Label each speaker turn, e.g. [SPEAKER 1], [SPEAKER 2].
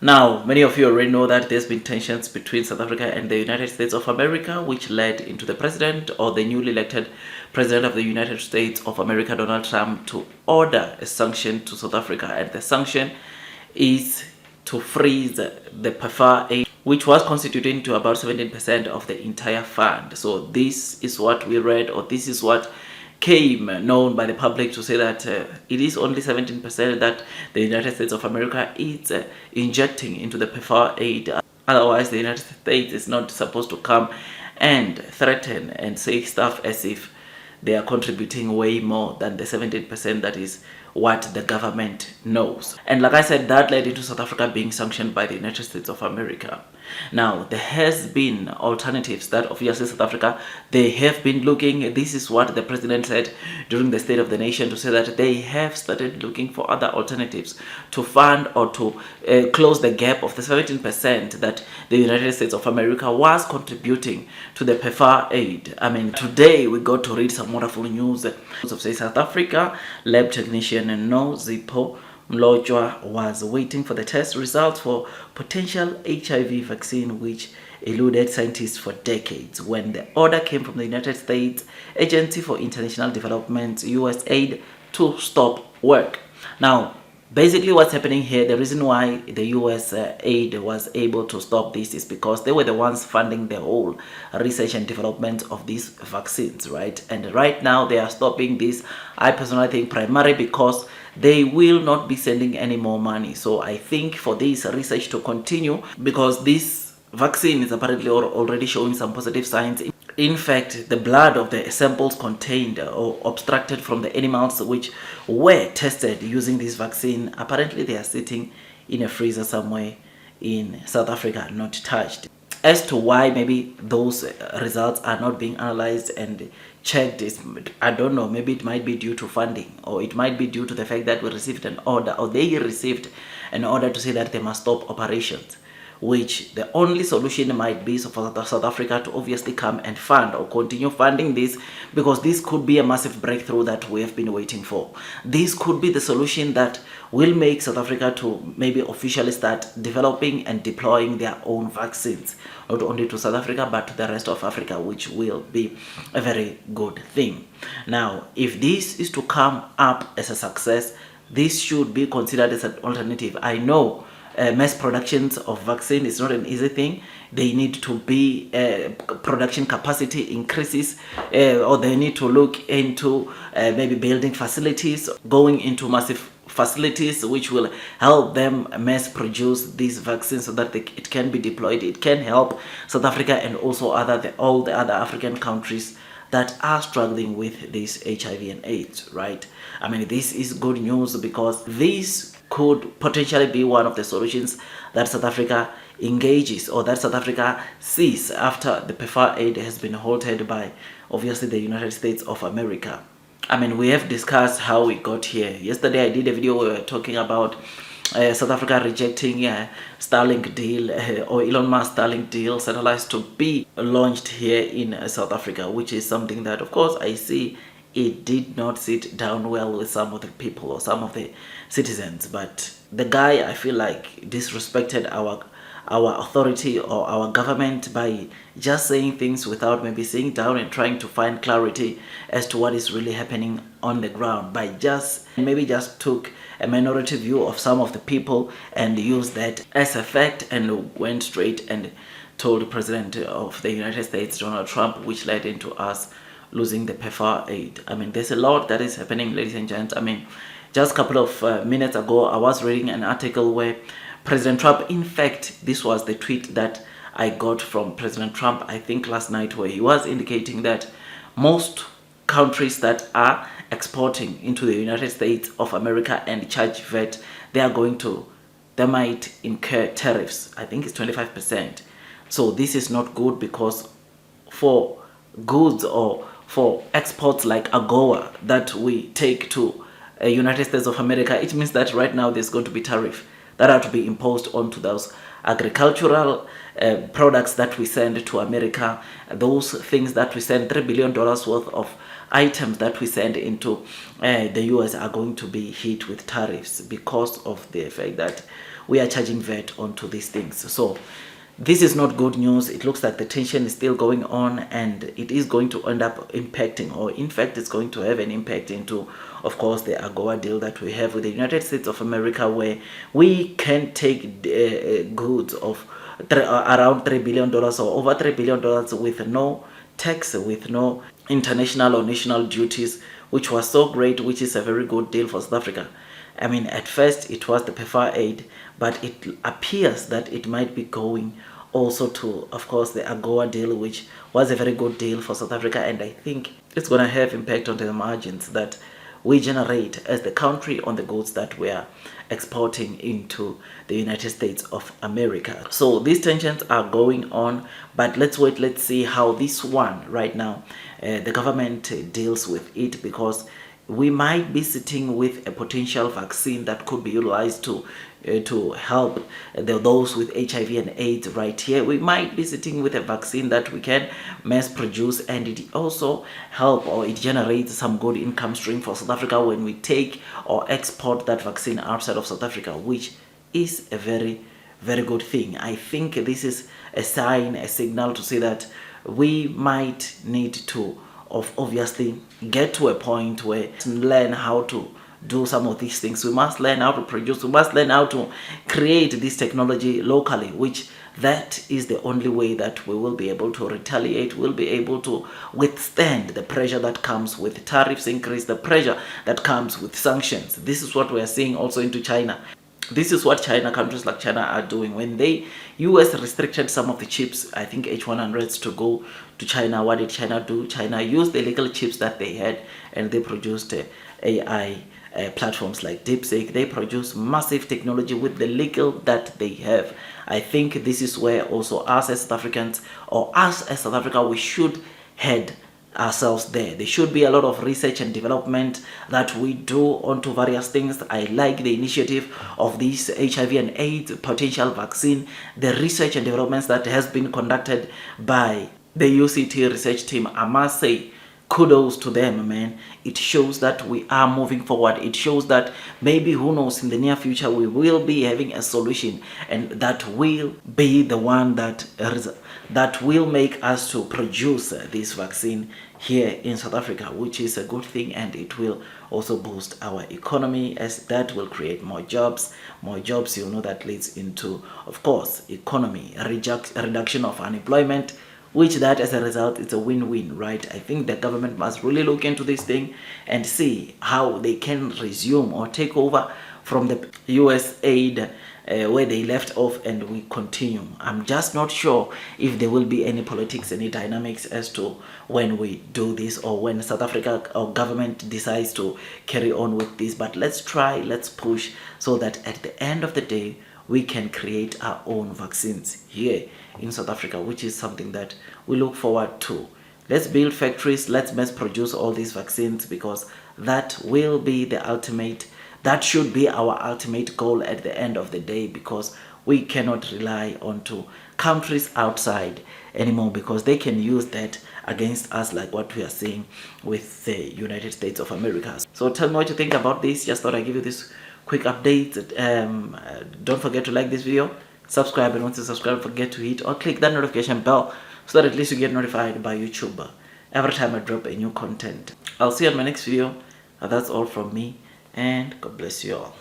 [SPEAKER 1] Now, many of you already know that there's been tensions between South Africa and the United States of America, which led into the president or the newly elected president of the United States of America, Donald Trump, to order a sanction to South Africa. And the sanction is to freeze the PEFA aid, which was constituting to about 17% of the entire fund. So this is what we read, or this is what came known by the public, to say that it is only 17% that the United States of America is injecting into the PEFA aid. Otherwise, the United States is not supposed to come and threaten and say stuff as if they are contributing way more than the 17% that is what the government knows. And like I said, that led into South Africa being sanctioned by the United States of America. Now, there has been alternatives that obviously South Africa, they have been looking. This is what the president said during the State of the Nation, to say that they have started looking for other alternatives to fund or to close the gap of the 17% that the United States of America was contributing to the PEFA aid. I mean, today we got to read some wonderful news of, say, South Africa lab technician Nozipho Mlotshwa was waiting for the test results for potential HIV vaccine, which eluded scientists for decades, when the order came from the United States Agency for International Development, USAID, to stop work. Now, basically what's happening here, the reason why the USAID was able to stop this is because they were the ones funding the whole research and development of these vaccines, right? And right now they are stopping this, I personally think, primarily because they will not be sending any more money. So I think for this research to continue, because this vaccine is apparently already showing some positive signs. In fact, the blood of the samples contained or abstracted from the animals which were tested using this vaccine, apparently they are sitting in a freezer somewhere in South Africa, not touched. As to why maybe those results are not being analyzed and checked, I don't know. Maybe it might be due to funding, or it might be due to the fact that we received an order, or they received an order to say that they must stop operations, which the only solution might be for South Africa to obviously come and fund or continue funding this, because this could be a massive breakthrough that we have been waiting for. This could be the solution that will make South Africa to maybe officially start developing and deploying their own vaccines, not only to South Africa but to the rest of Africa, which will be a very good thing. Now, if this is to come up as a success, this should be considered as an alternative. I know mass productions of vaccine is not an easy thing. They need to be production capacity increases, or they need to look into maybe building facilities, going into massive facilities which will help them mass produce these vaccines so that it can be deployed. It can help South Africa and also all the other African countries that are struggling with this HIV and AIDS, right? I mean, this is good news, because this could potentially be one of the solutions that South Africa engages, or that South Africa sees after the PEFA aid has been halted by obviously the United States of America. I mean, we have discussed how we got here. Yesterday I did a video where we were talking about South Africa rejecting Starlink deal, or Elon Musk Starlink deal, satellites to be launched here in South Africa, which is something that, of course, I see it did not sit down well with some of the people or some of the citizens. But the guy, I feel like, disrespected our authority or our government by just saying things without maybe sitting down and trying to find clarity as to what is really happening on the ground, by just took a minority view of some of the people and used that as a fact and went straight and told the president of the United States, Donald Trump, which led into us losing the PEFA aid. I mean, there's a lot that is happening, ladies and gents. I mean, just a couple of minutes ago, I was reading an article where President Trump, in fact, this was the tweet that I got from President Trump, I think last night, where he was indicating that most countries that are exporting into the United States of America and charge VAT, they might incur tariffs. I think it's 25%. So this is not good, because for goods or for exports like AGOA that we take to United States of America, it means that right now there's going to be tariff that are to be imposed onto those agricultural products that we send to America. Those things that we send, $3 billion worth of items that we send into the US are going to be hit with tariffs, because of the fact that we are charging VAT onto these things. So this is not good news. It looks like the tension is still going on, and it is going to end up impacting, or in fact it's going to have an impact into, of course, the AGOA deal that we have with the United States of America, where we can take goods of around $3 billion or over $3 billion with no tax, with no international or national duties, which was so great, which is a very good deal for South Africa. I mean, at first it was the PEFA aid, but it appears that it might be going also to, of course, the AGOA deal, which was a very good deal for South Africa, and I think it's going to have impact on the margins that we generate as the country on the goods that we are exporting into the United States of America. So these tensions are going on, but let's wait, let's see how this one right now, the government deals with it, because we might be sitting with a potential vaccine that could be utilized to help those with HIV and AIDS right here. We might be sitting with a vaccine that we can mass produce, and it also help, or it generates some good income stream for South Africa when we take or export that vaccine outside of South Africa, which is a very, very good thing. I think this is a sign, a signal to say that we might need to obviously get to a point where we learn how to do some of these things. We must learn how to produce, we must learn how to create this technology locally, which that is the only way that we will be able to retaliate, we'll be able to withstand the pressure that comes with tariffs increase, the pressure that comes with sanctions. This is what we are seeing also into China. This is what China, countries like China are doing. When US restricted some of the chips, I think H100s, to go to China, what did China do? China used the legal chips that they had, and they produced AI platforms like DeepSeek. They produce massive technology with the legal that they have. I think this is where also us as South Africans, or us as South Africa, we should head ourselves there. There should be a lot of research and development that we do onto various things. I like the initiative of this HIV and AIDS potential vaccine, the research and developments that has been conducted by the UCT research team. I must say, kudos to them, man. It shows that we are moving forward. It shows that maybe, who knows, in the near future we will be having a solution, and that will be the one that will make us to produce this vaccine here in South Africa, which is a good thing, and it will also boost our economy, as that will create more jobs. You know, that leads into, of course, economy, reduction of unemployment, which that as a result it's a win-win, right? I think the government must really look into this thing and see how they can resume or take over from the USAID where they left off, and we continue. I'm just not sure if there will be any politics, any dynamics as to when we do this, or when South Africa or government decides to carry on with this. But let's try, let's push, so that at the end of the day we can create our own vaccines here in South Africa, which is something that we look forward to. Let's build factories, let's mass produce all these vaccines, because that will be the ultimate, that should be our ultimate goal at the end of the day, because we cannot rely on to countries outside anymore, because they can use that against us, like what we are seeing with the United States of America. So tell me what you think about this. Just thought I'd give you this quick update. Don't forget to like this video, subscribe, and once you subscribe, forget to hit or click that notification bell, so that at least you get notified by YouTube every time I drop a new content. I'll see you on my next video. That's all from me, and God bless you all.